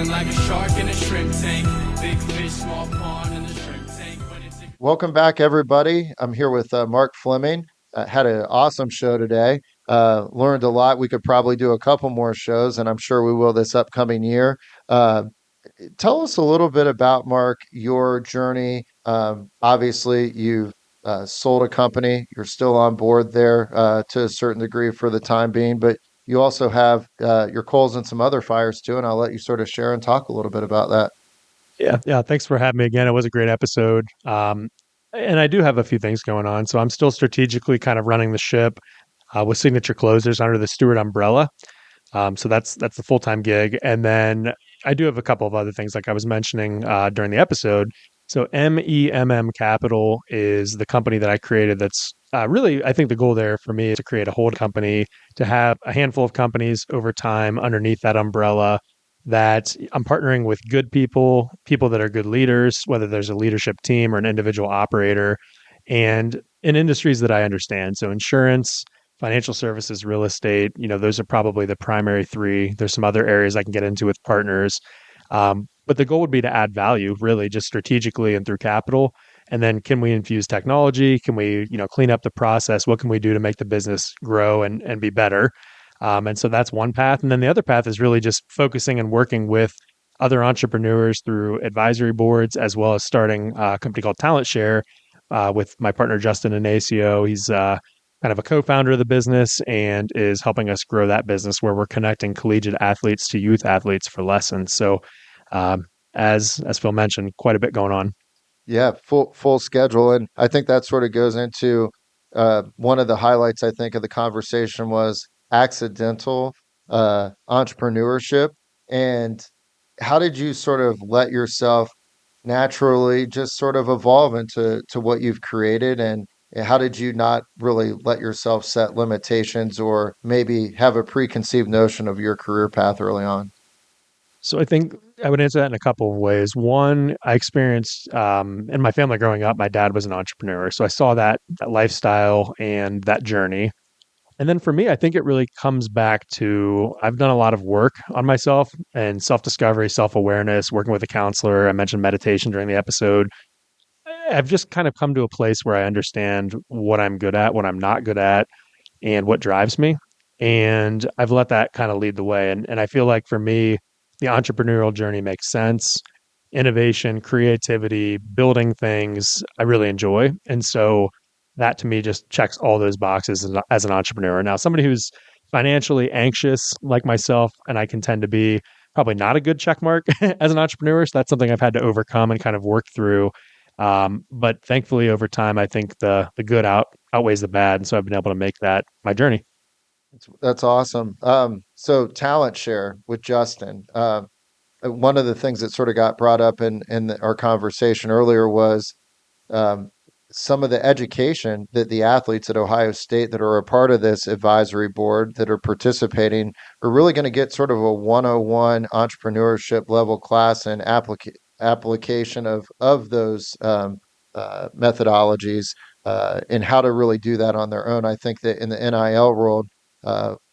feeling like a shark in a shrimp tank. Big fish, small pond in the shrimp tank. Welcome back, everybody. I'm here with Mark Fleming. Had an awesome show today. Learned a lot. We could probably do a couple more shows, and I'm sure we will this upcoming year. Uh, Tell us a little bit about, Mark, your journey. Obviously, you've sold a company. You're still on board there to a certain degree for the time being, but you also have your coals and some other fires too. And I'll let you sort of share and talk a little bit about that. Yeah. Thanks for having me again. It was a great episode. And I do have a few things going on. So I'm still strategically kind of running the ship with Signature Closers under the Stewart umbrella. So that's the full time gig. And then I do have a couple of other things, like I was mentioning during the episode. So MEMM Capital is the company that I created. That's really, I think the goal there for me is to create a hold company, to have a handful of companies over time underneath that umbrella that I'm partnering with good people, people that are good leaders, whether there's a leadership team or an individual operator, and in industries that I understand. So insurance, financial services, real estate, those are probably the primary three. There's some other areas I can get into with partners. But the goal would be to add value, really, just strategically and through capital. And then can we infuse technology? Can we, clean up the process? What can we do to make the business grow and be better? And so that's one path. And then the other path is really just focusing and working with other entrepreneurs through advisory boards, as well as starting a company called Talent Share with my partner, Justin Inacio. He's kind of a co-founder of the business and is helping us grow that business where we're connecting collegiate athletes to youth athletes for lessons. So as Phil mentioned, quite a bit going on. Yeah, full schedule, and I think that sort of goes into one of the highlights. I think of the conversation was accidental entrepreneurship, and how did you sort of let yourself naturally just sort of evolve into what you've created, and how did you not really let yourself set limitations or maybe have a preconceived notion of your career path early on? So I think I would answer that in a couple of ways. One, I experienced in my family growing up, my dad was an entrepreneur. So I saw that lifestyle and that journey. And then for me, I think it really comes back to I've done a lot of work on myself and self discovery, self awareness, working with a counselor. I mentioned meditation during the episode. I've just kind of come to a place where I understand what I'm good at, what I'm not good at, and what drives me. And I've let that kind of lead the way. And I feel like for me, the entrepreneurial journey makes sense. Innovation, creativity, building things, I really enjoy. And so that to me just checks all those boxes as an entrepreneur. Now, somebody who's financially anxious like myself, and I can tend to be probably not a good check mark as an entrepreneur. So that's something I've had to overcome and kind of work through. But thankfully, over time, I think the good outweighs the bad, and so I've been able to make that my journey. That's awesome. So talent share with Justin. One of the things that sort of got brought up in our conversation earlier was um, some of the education that the athletes at Ohio State that are a part of this advisory board that are participating are really going to get sort of a 101 entrepreneurship level class and application of those methodologies and how to really do that on their own. I think that in the NIL world,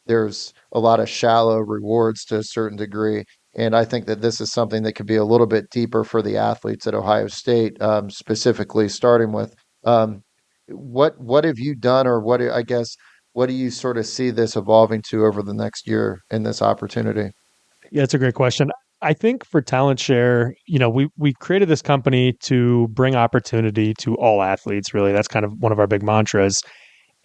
there's a lot of shallow rewards to a certain degree. And I think that this is something that could be a little bit deeper for the athletes at Ohio State, specifically starting with what have you done, or I guess what do you sort of see this evolving to over the next year in this opportunity? Yeah, it's a great question. I think for Talent Share, we created this company to bring opportunity to all athletes. Really, that's kind of one of our big mantras.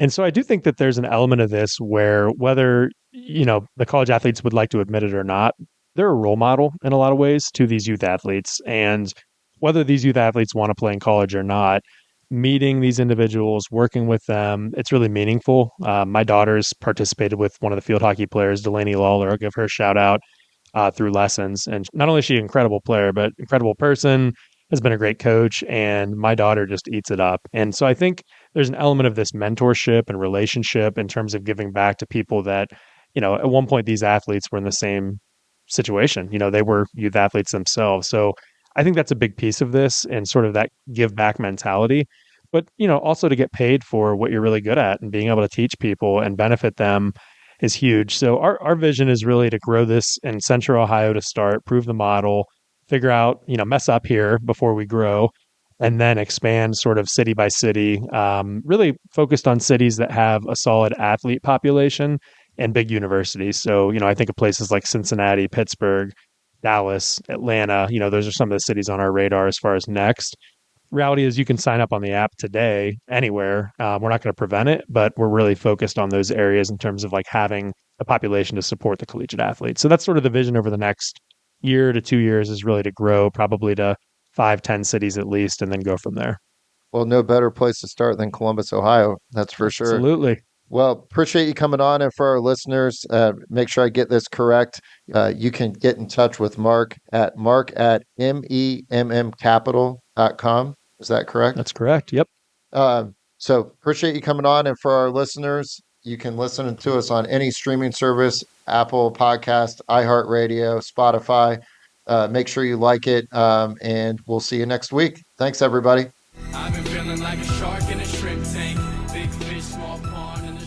And so I do think that there's an element of this where whether, the college athletes would like to admit it or not, they're a role model in a lot of ways to these youth athletes. And whether these youth athletes want to play in college or not, meeting these individuals, working with them, it's really meaningful. My daughter's participated with one of the field hockey players, Delaney Lawler. I'll give her a shout out through lessons. And not only is she an incredible player, but incredible person, has been a great coach, and my daughter just eats it up. And so I think there's an element of this mentorship and relationship in terms of giving back to people that, at one point these athletes were in the same situation. They were youth athletes themselves. So I think that's a big piece of this and sort of that give back mentality. But, also to get paid for what you're really good at and being able to teach people and benefit them is huge. So our vision is really to grow this in Central Ohio to start, prove the model, figure out, mess up here before we grow, and then expand sort of city by city, really focused on cities that have a solid athlete population and big universities. So, I think of places like Cincinnati, Pittsburgh, Dallas, Atlanta, those are some of the cities on our radar as far as next. Reality is you can sign up on the app today anywhere. We're not going to prevent it, but we're really focused on those areas in terms of like having a population to support the collegiate athlete. So that's sort of the vision over the next year to 2 years, is really to grow probably to 5, 10 cities at least, and then go from there. Well, no better place to start than Columbus, Ohio. That's for sure. Absolutely. Well, appreciate you coming on. And for our listeners, make sure I get this correct. You can get in touch with Mark at memmcapital.com. Is that correct? That's correct. Yep. So appreciate you coming on. And for our listeners, you can listen to us on any streaming service, Apple Podcast, iHeartRadio, Spotify. Make sure you like it. And we'll see you next week. Thanks, everybody. I've been feeling like a shark in a shrimp tank. Big fish, small pond, and the